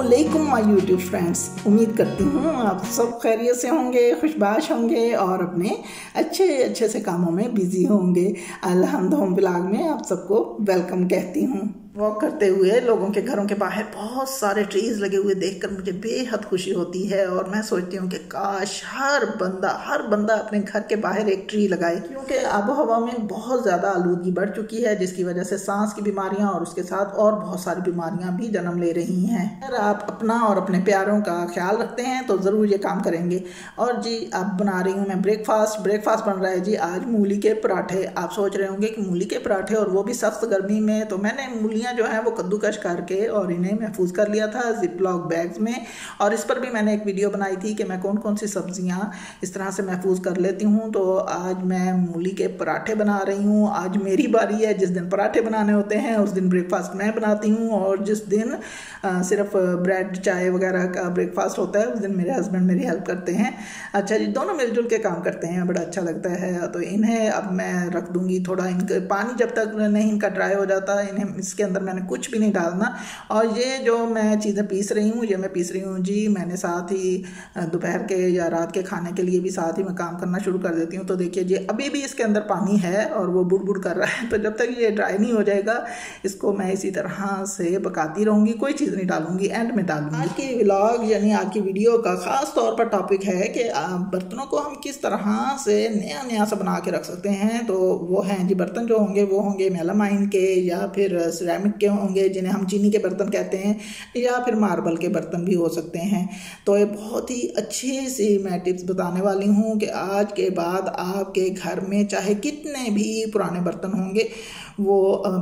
अस्सलामुअलैकुम my YouTube friends. उम्मीद करती हूँ आप सब खैरियत से होंगे, खुशबाश होंगे और अपने अच्छे से कामों में बिजी होंगे। अलहम्द होम ब्लॉग में आप सबको वेलकम कहती हूँ। वॉक करते हुए लोगों के घरों के बाहर बहुत सारे ट्रीज लगे हुए देखकर मुझे बेहद खुशी होती है और मैं सोचती हूँ कि काश हर बंदा अपने घर के बाहर एक ट्री लगाए, क्योंकि आबो हवा में बहुत ज़्यादा आलूदगी बढ़ चुकी है, जिसकी वजह से सांस की बीमारियां और उसके साथ और बहुत सारी बीमारियां भी जन्म ले रही हैं। अगर आप अपना और अपने प्यारों का ख्याल रखते हैं तो ज़रूर ये काम करेंगे। और जी अब बना रही हूँ मैं ब्रेकफास्ट बन रहा है जी आज मूली के पराठे। आप सोच रहे होंगे कि मूली के पराठे और वो भी सख्त गर्मी में, तो मैंने मूलियाँ जो है वो कद्दूकश करके और इन्हें महफूज कर लिया था जिपलॉक बैग्स में। और इस पर भी मैंने एक वीडियो बनाई थी कि मैं कौन कौन सी सब्जियां इस तरह से महफूज कर लेती हूँ। तो आज मैं मूली के पराठे बना रही हूँ। आज मेरी बारी है। जिस दिन पराठे बनाने होते हैं उस दिन ब्रेकफास्ट मैं बनाती हूँ, और जिस दिन सिर्फ ब्रेड चाय वगैरह का ब्रेकफास्ट होता है उस दिन मेरे हस्बैंड मेरी हेल्प करते हैं। अच्छा जी, दोनों मिलजुल के काम करते हैं, बड़ा अच्छा लगता है। तो इन्हें अब मैं रख दूंगी थोड़ा, इनके पानी जब तक नहीं इनका ड्राई हो जाता इन्हें इसके अंदर मैंने कुछ भी नहीं डालना। और ये जो मैं चीज़ें पीस रही हूँ, ये मैं पीस रही हूँ जी, मैंने साथ ही दोपहर के या रात के खाने के लिए भी साथ ही मैं काम करना शुरू कर देती हूँ। तो देखिए जी अभी भी इसके अंदर पानी है और वो बुड़ कर रहा है, तो जब तक ये ड्राई नहीं हो जाएगा इसको मैं इसी तरह से पकाती रहूँगी, कोई चीज़ नहीं डालूंगी, एंड में डालूंगी। आज की व्लॉग यानी आज की वीडियो का खास तौर पर टॉपिक है कि बर्तनों को हम किस तरह से नया सा बना के रख सकते हैं। तो वो हैं जी बर्तन जो होंगे वो होंगे मेलामाइन के या फिर सिरेमिक के होंगे, जिन्हें हम चीनी के बर्तन कहते हैं, या फिर मार्बल के बर्तन भी हो सकते हैं। तो ये बहुत ही अच्छी सी मैं टिप्स बताने वाली हूँ कि आज के बाद आपके घर में चाहे कितने भी पुराने बर्तन होंगे वो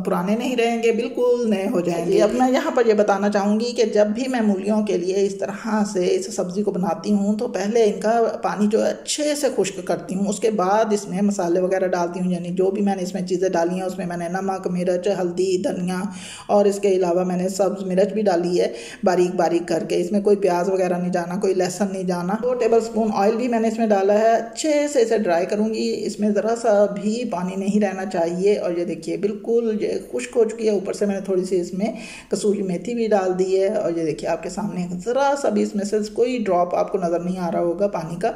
पुराने नहीं रहेंगे, बिल्कुल नए हो जाएंगे। अब मैं यहाँ पर ये बताना चाहूँगी कि जब भी मैं मूलियों के लिए इस तरह से इस सब्ज़ी को बनाती हूँ तो पहले इनका पानी जो अच्छे से खुश्क करती हूँ, उसके बाद इसमें मसाले वगैरह डालती हूँ। यानी जो भी मैंने इसमें चीज़ें डाली हैं उसमें मैंने नमक, मिर्च, हल्दी, धनिया और इसके अलावा मैंने सब्ज़ मिर्च भी डाली है बारीक करके। इसमें कोई प्याज वगैरह नहीं जाना, कोई लहसुन नहीं जाना। 2 टेबलस्पून ऑयल भी मैंने इसमें डाला है। अच्छे से इसे ड्राई करूँगी, इसमें ज़रा सा भी पानी नहीं रहना चाहिए। और ये देखिए बिल्कुल ये खुश्क हो चुकी है। ऊपर से मैंने थोड़ी सी इसमें कसूरी मेथी भी डाल दी है। और ये देखिए आपके सामने ज़रा सा भी इसमें से कोई ड्रॉप आपको नज़र नहीं आ रहा होगा पानी का,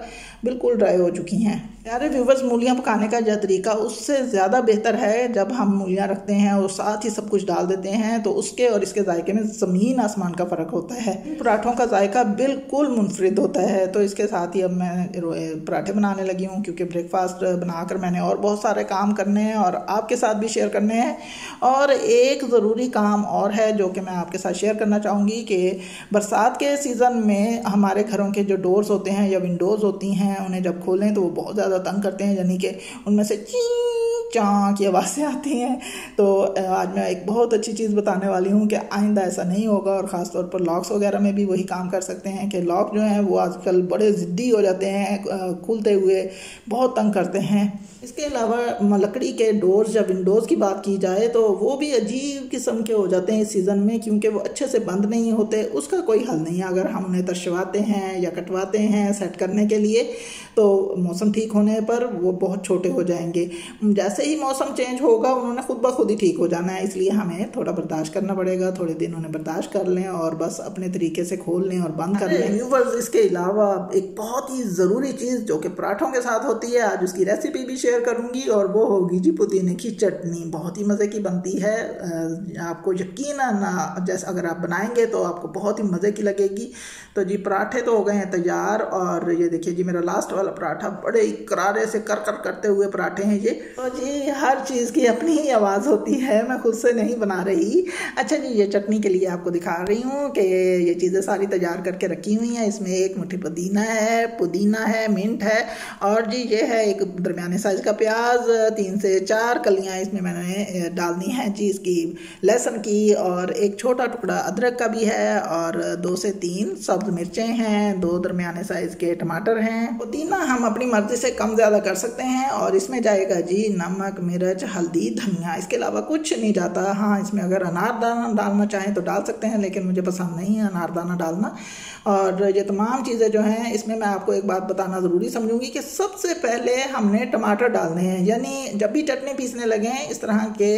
बिल्कुल ड्राई हो चुकी हैं। प्यारे व्यूवर्स, मूलियाँ पकाने का जो तरीका उससे ज़्यादा बेहतर है जब हम मूलियाँ रखते हैं और साथ ही सब कुछ डाल देते हैं, तो उसके और इसके जायके में ज़मीन आसमान का फ़र्क होता है। पराठों का जायका बिल्कुल मुनफरिद होता है। तो इसके साथ ही अब मैं पराठे बनाने लगी हूँ, क्योंकि ब्रेकफास्ट बनाकर मैंने और बहुत सारे काम करने हैं और आपके साथ भी शेयर करने हैं। और एक ज़रूरी काम और है जो कि मैं आपके साथ शेयर करना चाहूँगी कि बरसात के सीज़न में हमारे घरों के जो डोर्स होते हैं या विंडोज़ होती हैं, उन्हें जब खोलें तो वो बहुत ज़्यादा तंग करते हैं, यानी कि उनमें से चीं चाँ की आवाज़ें आती हैं। तो आज मैं एक बहुत अच्छी चीज़ बताने वाली हूँ कि आइंदा ऐसा नहीं होगा। और ख़ास तौर पर लॉक्स वगैरह में भी वही काम कर सकते हैं कि लॉक जो हैं वो आजकल बड़े ज़िद्दी हो जाते हैं, खुलते हुए बहुत तंग करते हैं। इसके अलावा लकड़ी के डोर्स या विंडोज़ की बात की जाए तो वो भी अजीब किस्म के हो जाते हैं इस सीज़न में, क्योंकि वो अच्छे से बंद नहीं होते। उसका कोई हल नहीं है। अगर हम उन्हें तरशवाते हैं या कटवाते हैं सेट करने के लिए तो मौसम ठीक होने पर वो बहुत छोटे हो जाएंगे। जैसे ही मौसम चेंज होगा उन्होंने खुद ब खुद ही ठीक हो जाना है, इसलिए हमें थोड़ा बर्दाश्त करना पड़ेगा। थोड़े दिन उन्हें बर्दाश्त कर लें और बस अपने तरीके से खोल लें और बंद कर लें। व्यूअर्स, इसके अलावा एक बहुत ही ज़रूरी चीज़ जो कि पराठों के साथ होती है, आज उसकी रेसिपी भी शेयर करूंगी, और वो होगी जी पुदीने की चटनी। बहुत ही मज़े की बनती है, आपको यकीनन जैसे अगर आप बनाएंगे तो आपको बहुत ही मज़े की लगेगी। तो जी पराठे तो हो गए हैं तैयार, और ये देखिए जी मेरा लास्ट वाला पराठा बड़े ही करारे से कर करते हुए पराठे हैं ये। तो जी हर चीज़ की अपनी ही आवाज़ होती है, मैं खुद से नहीं बना रही। अच्छा जी, ये चटनी के लिए आपको दिखा रही हूँ कि ये चीज़ें सारी तैयार करके रखी हुई हैं। इसमें 1 मुट्ठी पुदीना है, मिंट है, और जी ये है एक दरमियाने साइज़ का प्याज, 3 से 4 कलियाँ इसमें मैंने डालनी है जी इसकी लहसुन की, और एक छोटा टुकड़ा अदरक का भी है, और 2 से 3 सब्ज़ मिर्चें हैं, 2 दरमियाने साइज़ के टमाटर हैं। पुदीना हम अपनी मर्ज़ी से कम ज़्यादा कर सकते हैं। और इसमें जाएगा जी नमक, नमक, मिर्च, हल्दी, धनिया, इसके अलावा कुछ नहीं जाता। हाँ, इसमें अगर अनारदाना डालना चाहें तो डाल सकते हैं, लेकिन मुझे पसंद नहीं है अनारदाना डालना। और ये तमाम चीज़ें जो हैं इसमें मैं आपको एक बात बताना ज़रूरी समझूंगी कि सबसे पहले हमने टमाटर डालने हैं। यानी जब भी चटनी पीसने लगें इस तरह के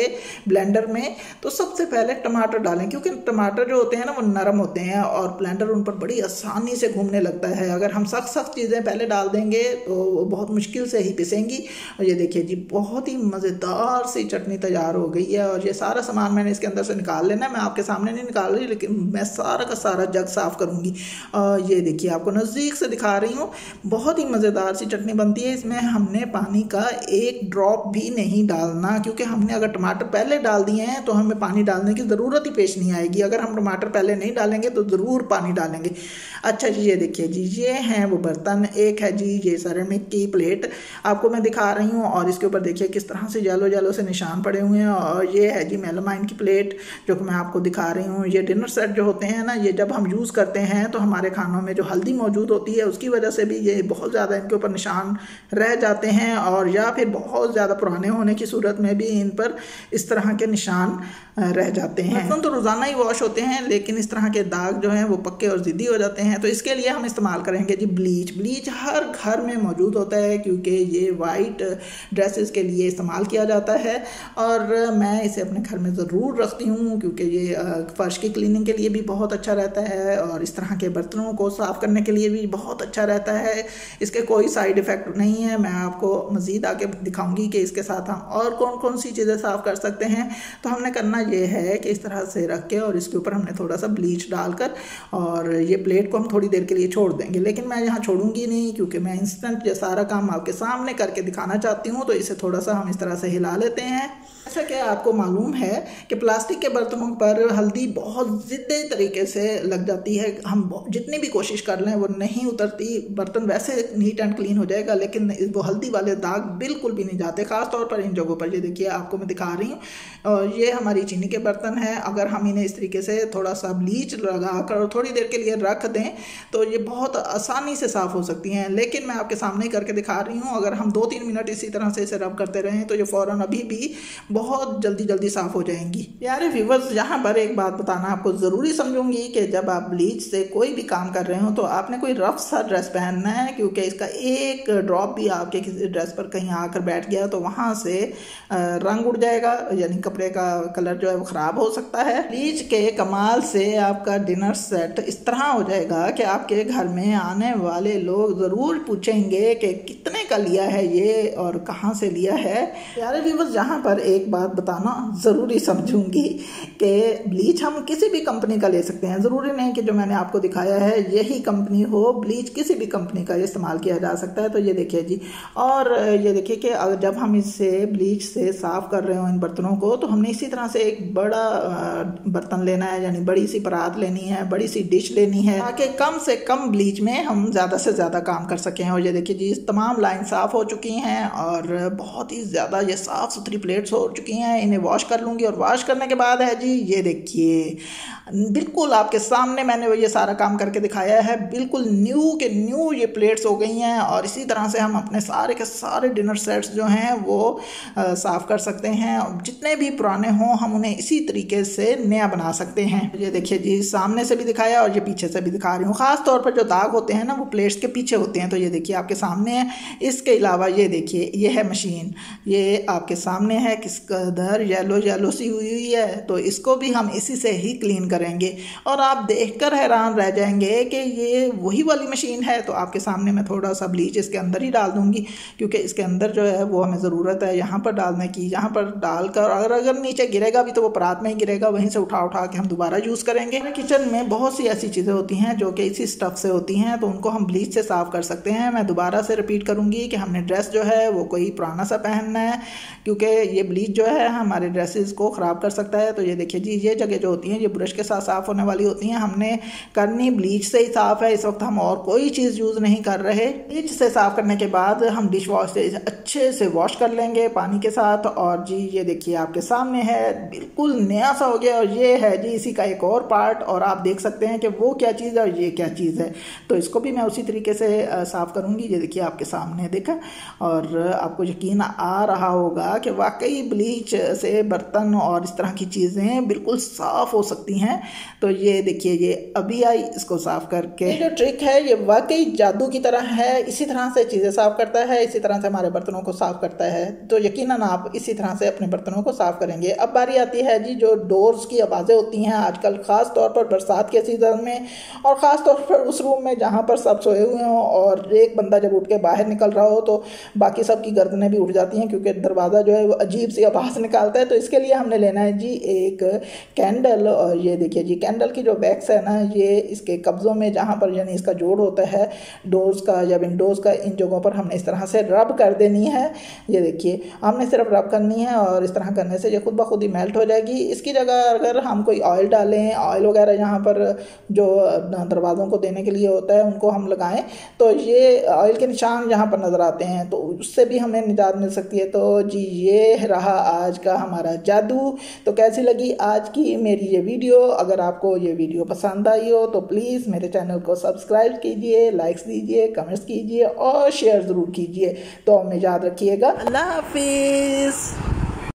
ब्लेंडर में तो सबसे पहले टमाटर डालें, क्योंकि टमाटर जो होते हैं ना वो नरम होते हैं और ब्लेंडर उन पर बड़ी आसानी से घूमने लगता है। अगर हम सख्त चीज़ें पहले डाल देंगे तो वो बहुत मुश्किल से ही पिसेंगी। और ये देखिए जी, बहुत ही मज़ेदार सी चटनी तैयार हो गई है। और ये सारा सामान मैंने इसके अंदर से निकाल लेना है। मैं आपके सामने नहीं निकाल रही, लेकिन मैं सारा का सारा जग साफ़ करूँगी। ये देखिए, आपको नज़दीक से दिखा रही हूँ, बहुत ही मज़ेदार सी चटनी बनती है। इसमें हमने पानी का एक ड्रॉप भी नहीं डालना, क्योंकि हमने अगर टमाटर पहले डाल दिए हैं तो हमें पानी डालने की ज़रूरत ही पेश नहीं आएगी। अगर हम टमाटर पहले नहीं डालेंगे तो ज़रूर पानी डालेंगे। अच्छा जी, ये देखिए जी, ये हैं वो बर्तन। एक है जी ये सिरेमिक की प्लेट, आपको मैं दिखा रही हूँ, और इसके ऊपर देखिए किस तरह से येलो से निशान पड़े हुए हैं। और ये है जी मेलामाइन की प्लेट, जो कि मैं आपको दिखा रही हूँ। ये डिनर सेट जो होते हैं ना, ये जब हम यूज़ करते हैं तो हमारे खानों में जो हल्दी मौजूद होती है उसकी वजह से भी ये बहुत ज़्यादा इनके ऊपर निशान रह जाते हैं, और या फिर बहुत ज़्यादा पुराने होने की सूरत में भी इन पर इस तरह के निशान रह जाते हैं। बर्तन तो रोज़ाना ही वॉश होते हैं, लेकिन इस तरह के दाग जो हैं वो पक्के और ज़िद्दी हो जाते हैं। तो इसके लिए हम इस्तेमाल करेंगे जी ब्लीच। ब्लीच हर घर में मौजूद होता है, क्योंकि ये वाइट ड्रेसेस के लिए इस्तेमाल किया जाता है। और मैं इसे अपने घर में ज़रूर रखती हूँ, क्योंकि ये फ़र्श की क्लीनिंग के लिए भी बहुत अच्छा रहता है, और इस तरह के बर्तनों को साफ़ करने के लिए भी बहुत अच्छा रहता है। इसके कोई साइड इफ़ेक्ट नहीं है। मैं आपको मज़ीद आगे दिखाऊंगी कि इसके साथ हम और कौन कौन सी चीज़ें साफ़ कर सकते हैं। तो हमने करना ये है कि इस तरह से रख के और इसके ऊपर हमने थोड़ा सा ब्लीच डालकर और ये प्लेट को हम थोड़ी देर के लिए छोड़ देंगे। लेकिन मैं यहाँ छोड़ूंगी नहीं, क्योंकि मैं इंस्टेंट ये सारा काम आपके सामने करके दिखाना चाहती हूँ। तो इसे थोड़ा सा हम इस तरह से हिला लेते हैं। जैसा कि आपको मालूम है कि प्लास्टिक के बर्तनों पर हल्दी बहुत ज़िद्दी तरीके से लग जाती है। हम जितनी भी कोशिश कर लें वो नहीं उतरती। बर्तन वैसे नीट एंड क्लीन हो जाएगा, लेकिन वो हल्दी वाले दाग बिल्कुल भी नहीं जाते, ख़ास तौर पर इन जगहों पर। ये देखिए, आपको मैं दिखा रही हूँ, और ये हमारी चीनी के बर्तन हैं। अगर हम इन्हें इस तरीके से थोड़ा सा ब्लीच लगा कर और थोड़ी देर के लिए रख दें तो ये बहुत आसानी से साफ़ हो सकती हैं। लेकिन मैं आपके सामने करके दिखा रही हूँ, अगर हम 2-3 मिनट इसी तरह से इसे रब करते रहें तो ये फ़ौरन अभी भी बहुत जल्दी साफ़ हो जाएंगी। प्यारे व्यूवर्स, यहाँ पर एक बात बताना आपको ज़रूरी समझूंगी कि जब आप ब्लीच से कोई भी काम कर रहे हो तो आपने कोई रफ सा ड्रेस पहनना है, क्योंकि इसका एक ड्रॉप भी आपके किसी ड्रेस पर कहीं आकर बैठ गया तो वहाँ से रंग उड़ जाएगा, यानी कपड़े का कलर जो है वो ख़राब हो सकता है। ब्लीच के कमाल से आपका डिनर सेट इस तरह हो जाएगा कि आपके घर में आने वाले लोग ज़रूर पूछेंगे कि कितने का लिया है ये और कहाँ से लिया है। प्यारे व्यूवर्स, यहाँ पर एक बात बताना ज़रूरी समझूंगी कि ब्लीच हम किसी भी कंपनी का ले सकते हैं। ज़रूरी नहीं कि जो मैंने आपको दिखाया है यही कंपनी हो। ब्लीच किसी भी कंपनी का इस्तेमाल किया जा सकता है। तो ये देखिए जी, और ये देखिए कि जब हम इससे ब्लीच से साफ़ कर रहे हो इन बर्तनों को, तो हमने इसी तरह से एक बड़ा बर्तन लेना है, यानी बड़ी सी परात लेनी है, बड़ी सी डिश लेनी है, ताकि कम से कम ब्लीच में हम ज़्यादा से ज़्यादा काम कर सकें। और ये देखिए जी, तमाम लाइन साफ़ हो चुकी हैं और बहुत ही ज़्यादा ये साफ़ सुथरी प्लेट्स हो चुकी हैं। इन्हें वॉश कर लूँगी, और वॉश करने के बाद है जी, ये देखिए बिल्कुल आपके सामने मैंने ये सारा काम करके दिखाया है। बिल्कुल न्यू के न्यू ये प्लेट्स हो गई हैं। और इसी तरह से हम अपने सारे के सारे डिनर सेट्स जो हैं वो साफ़ कर सकते हैं। जितने भी पुराने हों हम उन्हें इसी तरीके से नया बना सकते हैं। ये देखिए जी, सामने से भी दिखाया और ये पीछे से भी दिखा रही हूँ। ख़ास तौर पर जो दाग होते हैं ना वो प्लेट्स के पीछे होते हैं। तो ये देखिए आपके सामने है। इसके अलावा ये देखिए, ये है मशीन, ये आपके सामने है, किस कदर येलो सी हुई है। तो इसको भी हम इसी से ही क्लीन करेंगे, और आप देखकर हैरान रह जाएंगे कि ये वही वाली मशीन है। तो आपके सामने मैं थोड़ा सा ब्लीच इसके अंदर ही डाल दूंगी, क्योंकि इसके अंदर जो है वो हमें ज़रूरत है यहाँ पर डालने की। यहाँ पर डालकर अगर नीचे गिरेगा भी तो वो परात में ही गिरेगा, वहीं से उठा के हम दोबारा यूज़ करेंगे। किचन में बहुत सी ऐसी चीज़ें होती हैं जो कि इसी स्टफ़ से होती हैं, तो उनको हम ब्लीच से साफ़ कर सकते हैं। मैं दोबारा से रिपीट करूँगी कि हमने ड्रेस जो है वो कोई पुराना सा पहनना है, क्योंकि ये ब्लीच जो है हमारे ड्रेसेस को ख़राब कर सकता है। तो ये देखिए जी, ये जगह जो होती हैं ये ब्रश के साथ साफ़ होने वाली होती हैं, हमने करनी ब्लीच से ही साफ़ है। इस वक्त हम और कोई चीज़ यूज़ नहीं कर रहे। ब्लीच से साफ़ करने के बाद हम डिश वॉश से अच्छे से वॉश कर लेंगे पानी के साथ। और जी ये देखिए आपके सामने है, बिल्कुल नया सा हो गया। और ये है जी इसी का एक और पार्ट, और आप देख सकते हैं कि वो क्या चीज़ है और ये क्या चीज़ है। तो इसको भी मैं उसी तरीके से साफ़ करूँगी। ये देखिए आपके सामने देखा, और आपको यकीन आ रहा होगा कि वाकई ब्लीच से बर्तन और इस तरह की चीज़ें बिल्कुल साफ़ हो सकती हैं। तो ये देखिए ये अभी आई, इसको साफ़ करके ये जो ट्रिक है ये वाकई जादू की तरह है। इसी तरह से चीज़ें साफ़ करता है, इसी तरह से हमारे बर्तनों को साफ़ करता है। तो यकीनन आप इसी तरह से अपने बर्तनों को साफ़ करेंगे। अब बारी आती है जी जो डोर्स की आवाज़ें होती हैं आजकल, ख़ास तौर पर बरसात के सीज़न में, और ख़ास तौर पर उस रूम में जहाँ पर सब सोए हुए हों और एक बंदा जब उठ के बाहर निकल रहा हो तो बाकी सब की गर्दनें भी उठ जाती हैं, क्योंकि दरवाज़ा जो है वो अजीब सी आवाज़ निकालता है। तो इसके लिए हमने लेना है जी एक कैंडल। और ये देखिए जी कैंडल की जो बैक्स है ना, ये इसके कब्ज़ों में जहाँ पर यानी इसका जोड़ होता है डोर्स का या विंडोज़ का, इन जगहों पर हमने इस तरह से रब कर देनी है। ये देखिए हमने सिर्फ रब करनी है और इस तरह करने से ये खुद ब खुद ही मेल्ट हो जाएगी। इसकी जगह अगर हम कोई ऑयल डालें, ऑयल वगैरह यहाँ पर जो दरवाज़ों को देने के लिए होता है उनको हम लगाएं, तो ये ऑयल के निशान यहाँ पर नज़र आते हैं, तो उससे भी हमें निजात मिल सकती है। तो जी ये रहा आज का हमारा जादू। तो कैसी लगी आज की मेरी ये वीडियो? अगर आपको ये वीडियो पसंद आई हो तो प्लीज़ मेरे चैनल को सब्सक्राइब कीजिए, लाइक्स दीजिए, कमेंट्स कीजिए और शेयर ज़रूर कीजिए। तो हमें याद रखिएगा। अल्लाह हाफिज़।